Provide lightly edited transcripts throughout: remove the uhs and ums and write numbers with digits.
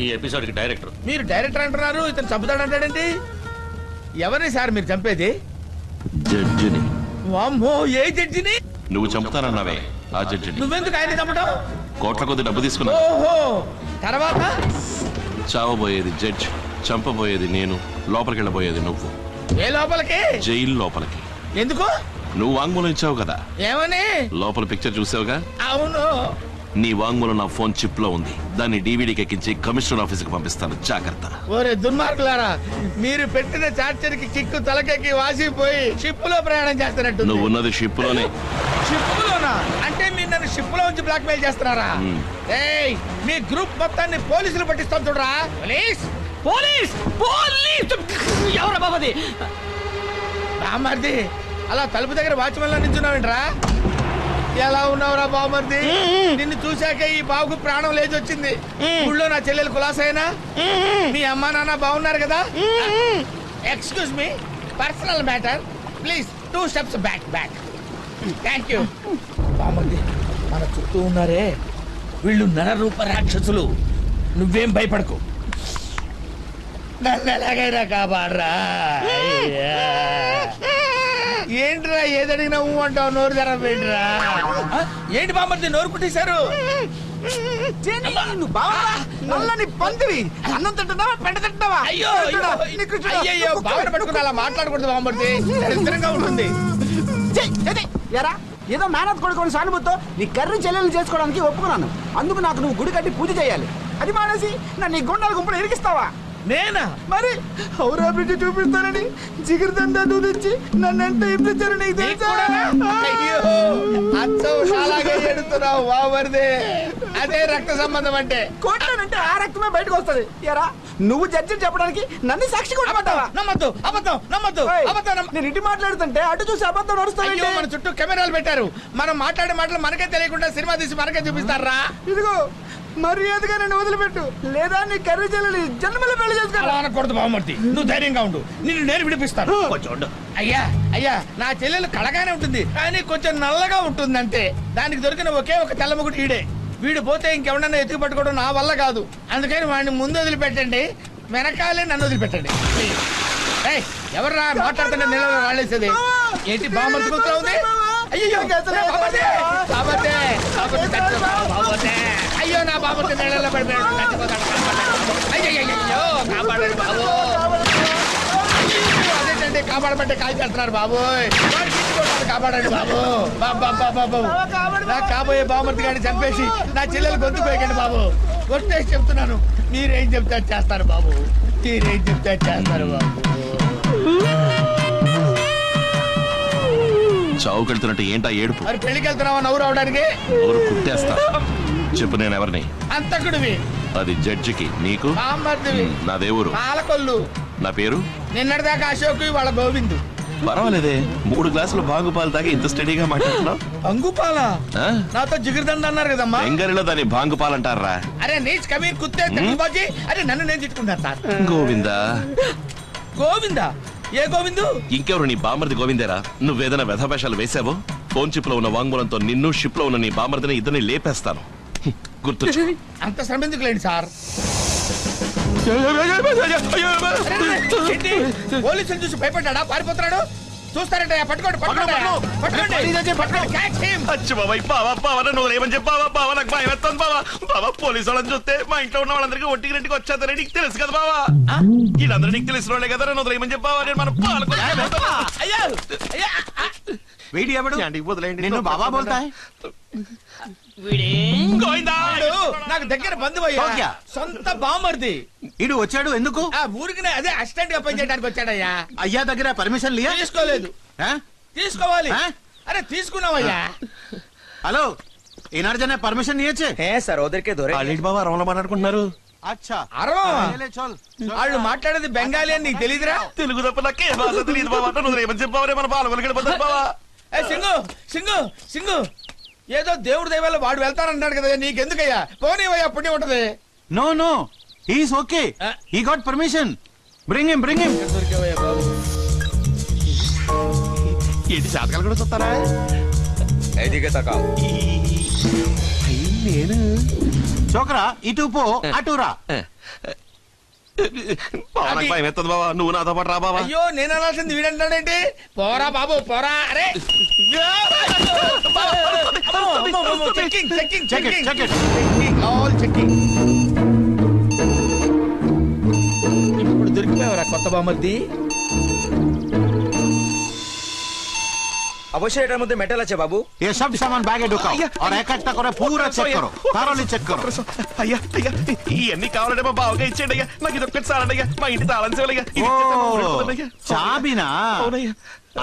ఈ ఎపిసోడ్ కి డైరెక్టర్. మీరు డైరెక్టర్ అంటున్నారు, ఇతను చంపుతాడు అంటాడండి. ఎవరిని సార్ మీరు చంపేది? జడ్జిని. వామ్మో, ఏ జడ్జిని? నువ్వు చంపుతానన్నావే ఆ జడ్జిని. నువ్వెందుకు ఆయన చంపటం? కోట్ల కొద్ది డబ్బు తీసుకున్నా. ఓహో, తర్వాత చావబోయేది జడ్జ్, చంపబోయేది నేను, లోపలికి వెళ్ళబోయేది నువ్వు. ఏ లోపలికి? జైలు లోపలికి. ఎందుకు? నువ్వు వాంగ్మూలం ఇచ్చావు కదా. ఏమని? లోపల పిక్చర్ చూసావుగా. అవును. నీ వాంగ్మూలం నా ఫోన్ చిప్ లో ఉంది. దాన్ని డివిడీకి ఎక్కించి కమిషనర్ ఆఫీస్ కి పంపిస్తాను, జాగ్రత్త. ఓరే దుర్మార్గులారా, మీరు పెట్టిన చార్జర్ కి కిక్కు తలకెక్కి వాసిపోయి షిప్ లో ప్రయాణం చేస్తున్నట్టు. నువ్వు ఉన్నది షిప్ లోనే. షిప్ లోనా? అంటే మీరు నన్ను షిప్ లో ఉంచి బ్లాక్ మెయిల్ చేస్తున్నారా? ఏయ్, మీ గ్రూప్ మొత్తాన్ని పోలీసులు పట్టిస్తాం చూడరా. Police police police. ఎవరా బాబది? బామర్ది, అలా తలుపు దగ్గర వాచ్మెన్ లా నించున్నావేంట్రా? ఎలా ఉన్నావురా బామర్ది? నిన్ను చూశాక ఈ బాబుకు ప్రాణం లేచొచ్చింది. ఊళ్ళో నా చెల్లెలు కులాసైనా మీ అమ్మా నాన్న బాగున్నారు కదా? Excuse me, personal matter, please 2 steps back. Thank you. బామర్ది, మన చుట్టూ ఉన్నారే వీళ్ళు నరరూప రాక్షసులు. నువ్వేం భయపడకు, నన్ను ఎలాగైనా కాపాడరా. ఏంట్రా ఏదడిగినా అంటావు? నోరు తెరవేంట్రా? ఏంటి బామర్ది నోరు కుట్టేశారు? నల్లని పందిరి, అన్నం తింటున్నావా పెంట తింటున్నావా? అయ్యో అయ్యో, బావన పట్టుకుని అలా మాట్లాడకూడదు బామర్ది, దరిద్రంగా ఉంటుంది. ఎరా ఏదో మేనత్ కొడుకుని సానుభూతితో నీ కర్రీ చెల్లెలు చేసుకోవడానికి ఒప్పుకున్నాను. అందుకు నాకు నువ్వు గుడి కట్టి పూజ చేయాలి. అది మానేసి నన్ను నీ గుండాల గుంపులు ఇరికిస్తావా? నేనా? మరి ఔరా బిడ్డ చూపిస్తానని జిగిరిదండా దూదిచ్చి నన్ను ఎంత ఇప్పించారు నీకు తెలుసా? అదే రక్త సంబంధం అంటే. కొట్టానంటే ఆ రక్తమే బయటకు వస్తుంది. ఎరా నువ్వు జడ్జిని చెప్పడానికి నన్ను సాక్షి కొట్టమంటావా? నమ్మద్దు, అబద్ధం, నమ్మద్దు, అబద్ధం. నేను ఇటు మాట్లాడుతుంటే అటు చూసి అబద్ధం నడుస్తాను. మన చుట్టూ కెమెరాలు పెట్టారు, మనం మాట్లాడే మాటలు మనకే తెలియకుండా సినిమా తీసి మనకే చూపిస్తారా? ఇదిగో మర్యాదగా నన్ను వదిలిపెట్టు, లేదా నీ కర్రీ చెల్లెలి జన్మలో పెళ్లి చేసుకోవాలి. బామర్తి, నువ్వు ధైర్యంగా ఉండు, నిన్ను నేను విడిపిస్తాను. అయ్యా అయ్యా, నా చెల్లెలు కళగానే ఉంటుంది కానీ కొంచెం నల్లగా ఉంటుంది అంతే. దానికి దొరికిన ఒకే ఒక తెల్లముగుడు ఈడే. వీడు పోతే ఇంకెవడన్నా ఎత్తుకు పట్టుకోవడం నా వల్ల కాదు. అందుకని వాడిని ముందు వదిలిపెట్టండి, వెనకాలే నన్ను వదిలిపెట్టండి. ఎవర్రా మాట్లాడుతుంటే నిలవ రాలేసేది? ఏంటి బామర్తి కూతురు ఉంది? అయ్యో అయ్యో, నా బాబు నీళ్ళలో పడిపోయాడు, అయ్యో కాపాడండి బాబు. అదేంటండి కాపాడమంటే కాల్ చేస్తున్నారు బాబు, కాపాడండి బాబు. బాబు, నా కాబోయే బామర్తి గారిని చంపేసి నా చెల్లెలు గొంతు పోయకండి బాబు. కొట్టేసి చెప్తున్నాను, మీరేం చెప్తే చేస్తారు బాబు, మీరేం చెప్తే చేస్తారు బాబు. చావు కడుతున్నట్టు ఏంటా ఏడుపు? మరి పెళ్లికి వెళ్తున్నావా నవ్వు రావడానికి? ఊరు కుట్టేస్తా. చెప్పు, నేను ఎవరిని? అంతకుడివి. అది జడ్జికి, నీకు? బామర్దివి. నా దేవురు పాలకొల్లు. నా పేరు? నిన్నటిదాకా అశోక్, వాళ్ళ గోవిందు. పర్వాలేదే, 3 గ్లాసులు బాంగుపాలు తాగి ఇంత స్టడీగా మాట్లాడుతున్నావు. బంగుపాల? నాతో జిగిరిదండ అన్నారు కదమ్మా. బెంగాలీలో దాన్ని బాంగుపాలు అంటారా? అరే నీచ్ కమీర్ కుత్తే బాజీ. అరే నన్ను నేను తిట్టుకుంటాను సార్. గోవిందా? గోవిందా? ఏ గోవిందు? ఇంకెవరు? నీ బామర్ది గోవిందేరా. నువ్వేదైనా వ్యధవేషాలు వేసావో ఫోన్ చిప్ లో ఉన్న వాంగ్మూలంతో నిన్ను, షిప్ లో ఉన్న నీ బామర్దిని ఇద్దరిని లేపేస్తాను. గుర్తు. అంత శ్రమ ఎందుకు లేండి సార్? పోలీసులు చూసి భయపడ్డా పారిపోతున్నాడు? చూస్తారంటే పట్టుకోండి, పోలీసు వాళ్ళని చూస్తే మా ఇంట్లో ఉన్న వాళ్ళందరికీ ఒంటికి రెండుకి వచ్చేద్దరే నీకు తెలుసు కదా బావా. వీళ్ళందరూ నీకు తెలిసిన వాళ్ళే కదా, నన్ను వదిలేయమని చెప్పావా? నేను మనం నాకు దగ్గర బంధువు అయ్యా, సొంత బామర్ది. ఇడు వచ్చాడు ఎందుకు? ఆ ఊరికి అదే అసిస్టెంట్ గా పనిచేయడానికి వచ్చాడయ్యా. అయ్యా దగ్గర పర్మిషన్ లియా? తీసుకోలేదు. తీసుకోవాలి. అరే తీసుకున్నావయ్యా. హలో, ఇనార్జనే పర్మిషన్ నియచ్చే? సార్ ఉదర్కే దొరే. అల్లింటి బాబా అరవలో మాట్లాడుకుంటున్నారు. వాళ్ళు మాట్లాడేది బెంగాలీ అని నీకు తెలియదురా? తెలుగు తప్ప నాకే భాష తెలియదు బాబా. నువ్వు ఏమని చెప్పావరే మన పాలకొల్లు బాబా. సింగు సింగు సింగు, ఏదో దేవుడి దైవాల్లో వాడు వెళ్తానంటాడు కదా, నీకెందుకయ్యా? పోనీవయ్యా, పుణ్యం ఉంటది. No no, he's okay, he got permission. Bring him, bring him. దొరికేవయ్యా బాబు. ఏంటి జాతకాలు కూడా చూస్తారా? నేను చోకరా ఇటు పో అటురా. బావా, నాకు భయం ఎత్తది బావా, నువ్వు నాతో పాటు రా బావా. అయ్యో నేను అనాల్సింది వీడంటాడేంటి? పోరా బాబు పోరా. అరే checking checking Check it, checking check it. Checking all checking. ఇప్పుడు దొరికిపోయావరా కొత్త బామర్ది? अवश्य एटार मध्य मेटल আছে बाबू। ये सब सामान बैग में ढुकाओ और इकट्ठा करो, पूरा चेक करो, thoroughly check करो. అయ్యా అయ్యా, ఇవన్నీ కావాలంటే మా బావగా ఇచ్చేయండి అయ్యా. నాకు ఇది ఒక్కటి చాలండి అయ్యా. మా ఇంటి తాళం చెవులయ్యా. ఓ చాబినా, అవునయ్యా.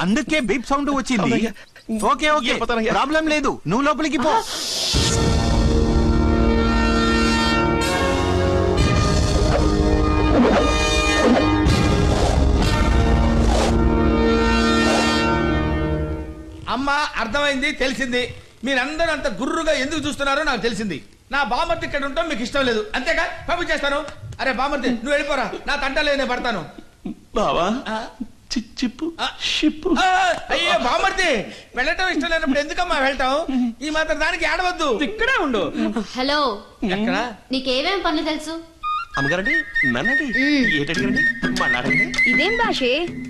అందుకే బీప్ సౌండ్ వచ్చింది. అవునయ్యా. Okay okay, వెళ్ళిపోతానయ్యా. ప్రాబ్లం లేదు, నువ్వు లోపలికి పో. అమ్మ అర్థమైంది, తెలిసింది. మీరందరూ అంత గుర్రుగా ఎందుకు చూస్తున్నారో నాకు తెలిసింది. నా బామర్ది ఇక్కడ ఉంటాం మీకు ఇష్టం లేదు, అంతేగా? పంపించేస్తాను. అరే బామర్ది నువ్వు వెళ్ళిపోరా, నా తంటలే నేను పడతాను. బావా ఆ? Chip ship. ఆ, అయ్యో బామర్ది, వెళ్ళటం ఇష్టం లేనప్పుడు ఎందుకమ్మా వెళ్ళటం? ఈ మాత్రం దానికి ఆడవద్దు, ఇక్కడే ఉండు. హలో, ఎక్కడ? నీకేమేం పనులు తెలుసు? అమ్మగారండి, నన్నండి ఏంటండి మళ్ళాడండి. ఇదేం భాషే?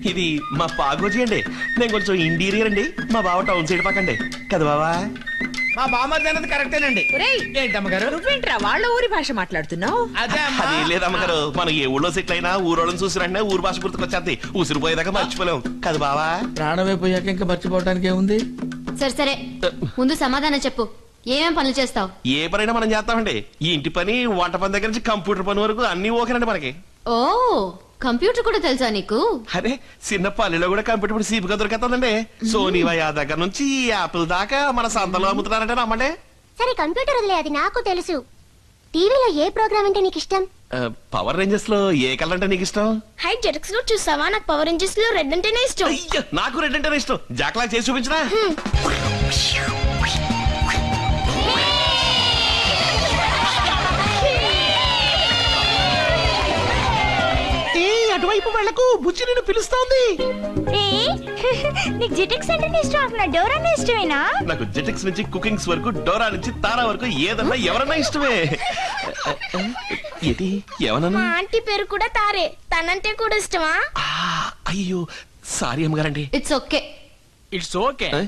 ఇది మా పాగోజీ అండి. నేను కొంచెం ఇంటీరియర్ అండి, మా బావ టౌన్ సైడ్ పక్కండి కదా బావా. మా బామర్ది అన్నది కరెక్టేనండి. ఏంటమ్మగారు నువ్వేంట్రా వాళ్ళ ఊరి భాష మాట్లాడుతున్నావు? అదే అమ్మా. అది లేదమ్మగారు, మనం ఏ ఊళ్ళో సెటిల్ అయినా ఊరోళ్ళని చూసిరంటే ఊరు భాష గుర్తుకొచ్చేది. ఉసిరిపోయేదాకా మర్చిపోలేం కదా బావా. ప్రాణమైపోయాక ఇంకా మర్చిపోవటానికి ఏముంది? సరే సరే, ముందు సమాధానం చెప్పు. ఏమేం పనులు చేస్తావు? ఏ పనైనా మనం చేస్తామండి. ఈ ఇంటి పని, వంట పని దగ్గర నుంచి కంప్యూటర్ పని వరకు అన్ని ఓకేనండి మనకి. ఓ, కంప్యూటర్ కూడా తెలుసా నీకు? అరే చిన్న పల్లెలో కూడా కంప్యూటర్ ఇప్పుడు సీపుగా దొరికేస్తుందండి. సోనీ వయా దగ్గర నుంచి యాపిల్ దాకా మన సంతలో అమ్ముతున్నారంటే నమ్మండి. సరే కంప్యూటర్ వదిలే, అది నాకు తెలుసు. టీవీలో ఏ ప్రోగ్రామ్ అంటే నీకు ఇష్టం? పవర్ రేంజర్స్ లో ఏ కలర్ అంటే నీకు ఇష్టం? హై జెటక్స్ లో చూసావా? నాకు పవర్ రేంజర్స్ లో రెడ్ అంటేనే ఇష్టం. అయ్యో, నాకు రెడ్ అంటేనే ఇష్టం. జాక్లా చేసి చూపించరా? అటువైపు వెళ్ళకు, బుజ్జి నిన్ను పిలుస్తోంది. నీకు జెటక్స్ అంటేనే ఇష్టం, అసలు డోరానే ఇష్టమేనా? నాకు జెటిక్స్ నుంచి కుకింగ్స్ వరకు, డోరా నుంచి తారా వరకు ఏదన్నా ఎవరన్నా ఇష్టమే. ఇది ఎవరన్నా? మా ఆంటీ పేరు కూడా తారే, తనంటే కూడా ఇష్టమా? అయ్యో సారీ అమ్మగారండి. It's okay. It's okay. ఏ?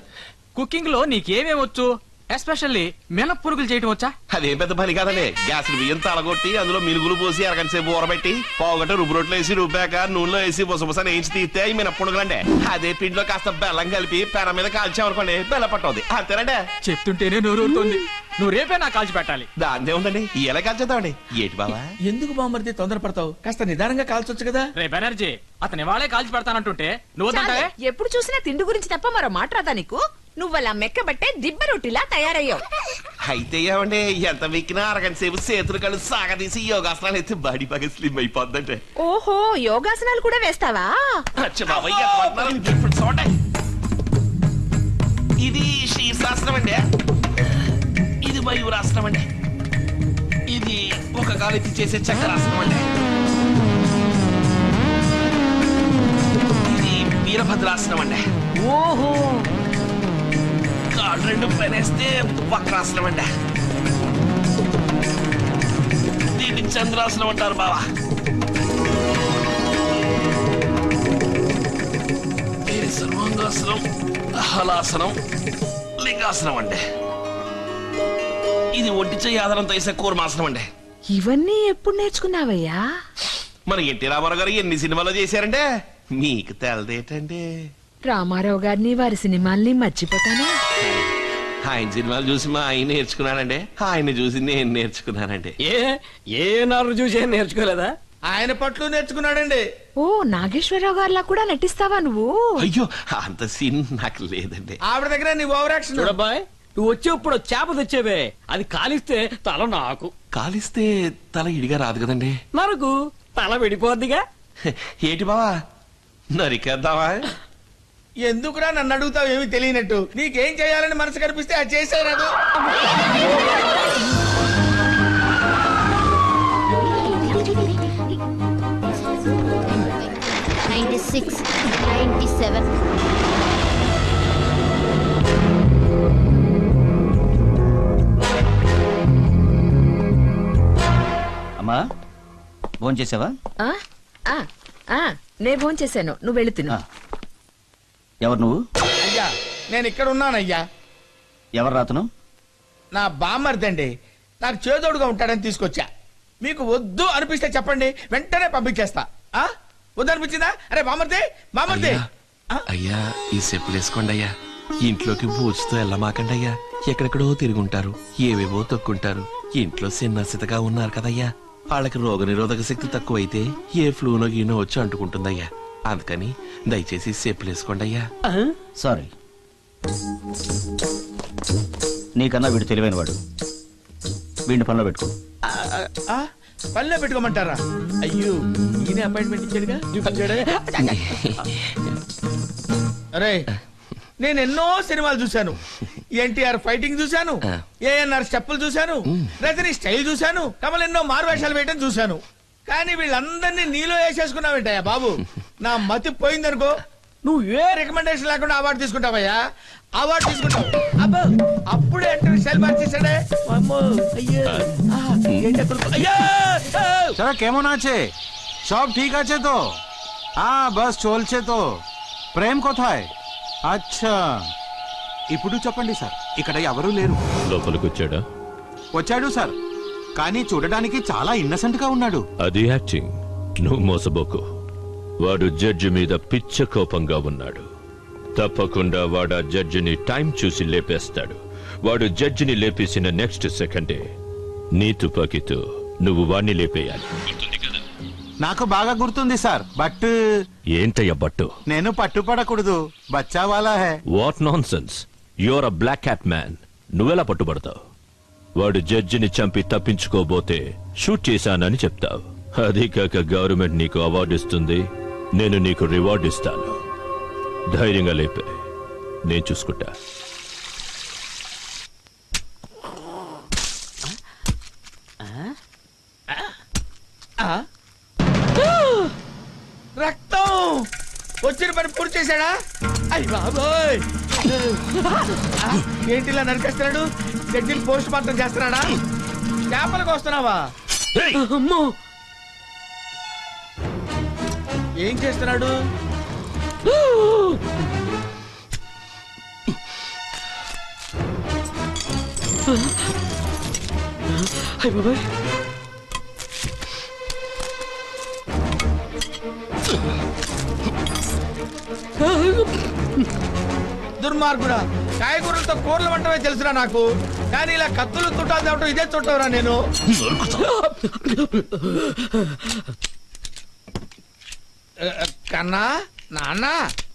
కుకింగ్ లో నీకేమేమి వచ్చు? ఎస్పెషల్లీ మినప్పురుగులు చేయటం వచ్చా? అదేం పెద్ద పని కాదండి. గ్యాస్ బియ్యం తలగొట్టి అందులో మినుగులు పోసి అరగంట సేపు ఊరబెట్టి పావుగంట రుబ్బురొట్లు వేసి రుబ్బాక నూనెలో వేసి బుసబుసని వేయించి తీస్తే అవి మినప్పుడుగులండి. అదే పిండిలో కాస్త బెల్లం కలిపి పెన మీద కాల్చామనుకోండి, బెల్లం పట్టవుది. అంతేనండి. చెప్తుంటేనే నోరూరుతోంది. నువ్వు రేపే నాకు కాల్చి పెట్టాలి. దాందే ఉందండి, ఎలా కాల్చేద్దామండి. ఏంటి బావా? ఎందుకు బామర్ది తొందరపడతావు? కాస్త నిదానంగా కాల్చొచ్చు కదా. రే బెనర్జీ, అతని వాళ్ళే కాల్చి పెడతానంటుంటే నువ్వు చాలే, వద్దంటావే? ఎప్పుడు చూసినా తిండి గురించి తప్ప మరో మాట్లాడతా నీకు. నువ్వలా మెక్కబట్టే దిబ్బ రొట్టిలా తయారయ్యావు. అయితే ఏమండి, ఎంత వెక్కినా అరగంట సేపు చేతులు కళ్ళు సాగదీసి యోగాసనాలు అయితే బాడీ బాగా స్లిమ్ అయిపోద్దంటే. ఓహో, యోగాసనాలు కూడా వేస్తావా? అచ్చ బాబాయ్, ఎంత పడుతున్నారు? ఇప్పుడు చూడండి. ఇది శీర్షాసనం అండి, ఇది మయూరాసనం అండి, ఇది ఒక కాలెత్తి చేసే చక్రాసనం అండి, ఇది వీరభద్రాసనం అండి. ఓహో, కాళ్ళు రెండు పనేస్తే వక్రాసనం అండి, దీన్ని చంద్రాసనం అంటారు బావా. ఇది సర్వాంగాసనం, హలాసనం, లింగాసనం అండి, ఇది ఒంటి చెయ్యి ఆధారంతో వేసే కూర్మాసనం అండి. ఇవన్నీ ఎప్పుడు నేర్చుకున్నావయ్యా? మన ఎన్టీ రామారావు గారు ఎన్ని సినిమాలు చేశారంటే మీకు తెలదేటండి. రామారావు గారిని వారి సినిమాల్ని మర్చిపోతానా? ఆయన సినిమాలు చూసి మా ఆయన నేర్చుకున్నానండి, ఆయన చూసి నేను నేర్చుకున్నానండి. ఏ నారు చూసే నేర్చుకోలేదా? ఆయన పట్లు నేర్చుకున్నాడండి. ఓ, నాగేశ్వరరావు గారిలా కూడా నటిస్తావా నువ్వు? అయ్యో అంత సీన్ నాకు లేదండి. ఆవిడ దగ్గర నీ ఓవర్ యాక్షన్. చూడబ్బాయ్, నువ్వు వచ్చేప్పుడు చేప తెచ్చేవే, అది కాలిస్తే తల నాకు, కాలిస్తే తల ఇడిగా రాదు కదండి. నరకు తల విడిపోద్దిగా. ఏటి బావా, నరికేద్దామా? ఎందుకురా నన్ను అడుగుతావు ఏమీ తెలియనట్టు? నీకేం చేయాలని మనసు కనిపిస్తే అది చేసేరాదు. ఫోన్ చేసావా? ఆ? ఆ, ఆ, నే భోంచేశాను, నువ్వు వెళ్ళి తిను. ఎవరు నువ్వు? అయ్యా నేను ఇక్కడ ఉన్నానయ్యా. ఎవరు రాతను? నా బామ్మర్దండి, నాకు చేదోడుగా ఉంటాడని తీసుకొచ్చా. మీకు వద్దు అనిపిస్తే చెప్పండి, వెంటనే పంపించేస్తా. ఆ? వద్దు అనిపించిందా? అరే బామ్మర్ది, బామ్మర్ది. అయ్యా ఈ చెప్పులు వేసుకోండి అయ్యా. ఇంట్లోకి బూచుతో వెళ్ళమాకండి అయ్యా. ఎక్కడెక్కడో తిరుగుంటారు, ఏవేవో తొక్కుంటారు. ఇంట్లో సిన్నసితగా ఉన్నారు కదయ్యా, వాళ్ళకి రోగ నిరోధక శక్తి తక్కువైతే ఏ ఫ్లూనో గీనో వచ్చి అంటుకుంటుందయ్యా. అందుకని దయచేసి చెప్పులు వేసుకోండి అయ్యా. సారీ, నీకన్నా వీడు తెలివైన వాడు. వీడిని పనిలో పెట్టుకో. పనిలో పెట్టుకోమంటారా? అయ్యో ఈయన అపాయింట్మెంట్ ఇచ్చాడుగా. అరే నేను ఎన్నో సినిమాలు చూశాను. ఎన్టీఆర్ ఫైటింగ్ చూశాను, ఏఎన్ఆర్ స్టెప్పులు చూశాను, రజనీ స్టైల్ చూశాను, కమల్ ఎన్నో మారువేషాలు వేయటం చూశాను. కానీ వీళ్ళందరినీ నీలో వేసేసుకున్నావేంటయ్యా బాబు? నా మతి పోయిందనుకో, నువ్వు ఏ రికమెండేషన్ లేకుండా అవార్డు తీసుకుంటావయ్యా. అవార్డు తీసుకుంటావు. అబ్బో అప్పుడే అంటే స్టైల్ మార్చేసాడే. అమ్మో అయ్యో ఏంటి అక్కడ? అయ్యో सर केमन आछे? सब ठीक आछे तो? हाँ बस चलछे तो। प्रेम कोथाय? अच्छा ఇప్పుడు చెప్పండి సార్, ఇక్కడ ఎవరూ లేరు. లోపలికి వచ్చాడా? వచ్చాడు సార్, కానీ చూడడానికి చాలా ఇన్నసెంట్ గా ఉన్నాడు. అది యాక్టింగ్, నువ్వు మోసబోకు. వాడు జడ్జి మీద పిచ్చ కోపంగా ఉన్నాడు. తప్పకుండా వాడు ఆ జడ్జిని టైం చూసి లేపేస్తాడు. వాడు జడ్జిని లేపేసిన నెక్స్ట్ సెకండే నీ తుపాకీతో నువ్వు వాణ్ణి లేపేయాలి. నాకు బాగా గుర్తుంది సార్, బట్ ఏంటయ్య బట్టు? నేను పట్టుపడకూడదు, బచ్చా వాలా హై. What nonsense, your uh black cat man. నువ్వెలా పట్టుబడతావు? వాడు జడ్జిని చంపి తప్పించుకోబోతే షూట్ చేశానని చెప్తావు. అది కాక గవర్నమెంట్ నీకు అవార్డు ఇస్తుంది, నేను నీకు రివార్డు ఇస్తాను. ధైర్యంగా లేపే, నేను చూసుకుంటా. రక్తం వచ్చిన పని పూర్తి చేశాడా? అయ్య బాబోయ్, ఏంటిలా నరికేస్తున్నాడు? జడ్జిని పోస్ట్ మార్టం చేస్తున్నాడా? చేపలకు వస్తున్నావా? అమ్మో ఏం చేస్తున్నాడు? అయ్య బాబోయ్, దుర్మార్గుడా, కాయగూరలతో కూరలు వంటమే తెలుసురా నాకు, కానీ ఇలా కత్తులు తుట్టాలు తేవటం ఇదే చుట్టవరా నేను. కన్నా నాన్న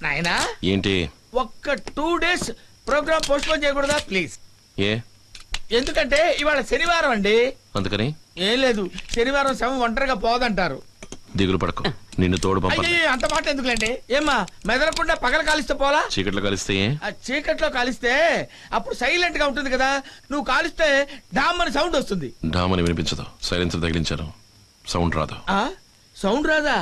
నాయనా ఏంటి? ఒక్క 2 days ప్రోగ్రామ్ పోస్ట్ పోన్ చేయకూడదా ప్లీజ్? ఏ ఎందుకంటే ఇవాళ శనివారం అండి. అందుకని ఏం లేదు, శనివారం శవం ఒంటరిగా పోదంటారు. దిగులు పడకు, నిన్ను తోడు పంపండి. అయ్యో అంత మాట ఎందుకులేండి? ఏమ్మా మెదలకుండా పగల కాలిస్తే పోలా? చీకట్లో కలిస్తే ఏ? ఆ చీకట్లో కాలిస్తే అప్పుడు సైలెంట్ గా ఉంటుంది కదా, నువ్వు కాలిస్తే డామ్ అని సౌండ్ వస్తుంది. డామని వినిపించదు, సైలెన్సర్ తగిలించాను, సౌండ్ రాదు. ఆ సౌండ్ రాదా?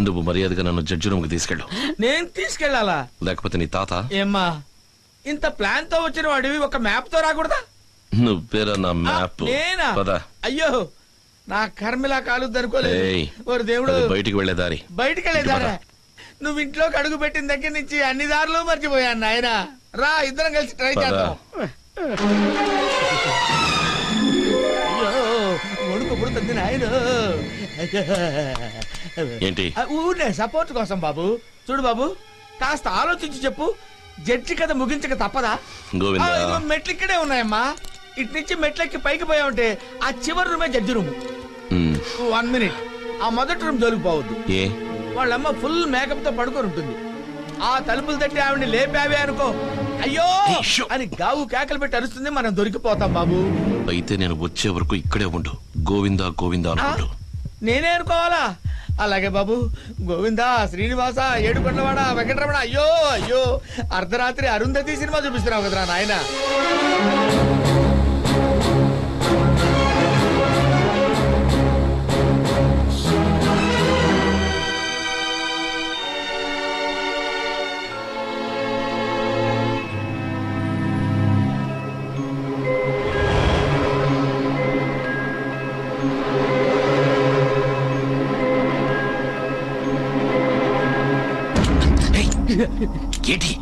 నువ్వు మర్యాదగా నన్ను జడ్జి రూమ్ కి తీసుకెళ్ళు. నేను తీసుకెళ్లాలా? లేకపోతే నీ తాత. ఏమ్మా ఇంత ప్లాన్ తో వచ్చిన వాడివి ఒక మ్యాప్ తో రాకూడదా? నువ్వేరా నా మ్యాప్. నేనా? పద. అయ్యో నా కర్మిలా కాలుద్ది అనుకోలేదు. ఏయ్, ఓరి దేవుడు, అది బయటికి వెళ్లే దారి. బయటికి వెళ్ళేదారా? నువ్వు ఇంట్లోకి అడుగు పెట్టిన దగ్గర నుంచి అన్ని దారులు మర్చిపోయాను నాయన. రా ఇద్దరం కలిసి ట్రై పద. చేద్దాం. అయ్యో వణుకు పుడుతుంది నాయన. ఏంటి? ఊరినే సపోర్ట్ కోసం బాబు. చూడు బాబు, కాస్త ఆలోచించి చెప్పు, జడ్జి కథ ముగించక తప్పదా? గోవిందా. ఇదిగో మెట్లు ఇక్కడే ఉన్నాయమ్మా. ఇటు నుంచి మెట్లెక్కి పైకి పోయామంటే ఆ చివరి రూమే జడ్జి రూమ్. 1 minute, ఆ మొదటి రూమ్ దొరికిపోవద్దు. ఏ? వాళ్ళమ్మ ఫుల్ మేకప్ తో పడుకొని ఉంటుంది. ఆ తలుపులు తట్టి ఆవిడని లేపావే అనుకో, అయ్యో అని గావు కేకలు పెట్టి అరుస్తుంది, మనం దొరికిపోతాం బాబు. అయితే నేను వచ్చే వరకు ఇక్కడే ఉండు, గోవిందా గోవిందా అనుకుంటూ. నేనే అనుకోవాలా? అలాగే బాబు. గోవిందా, శ్రీనివాస, ఏడుకొండవాడ, వెంకటరమణ. అయ్యో అయ్యో, అర్ధరాత్రి అరుంధతి సినిమా చూపిస్తున్నావు కదరా నాయన. ఏంటి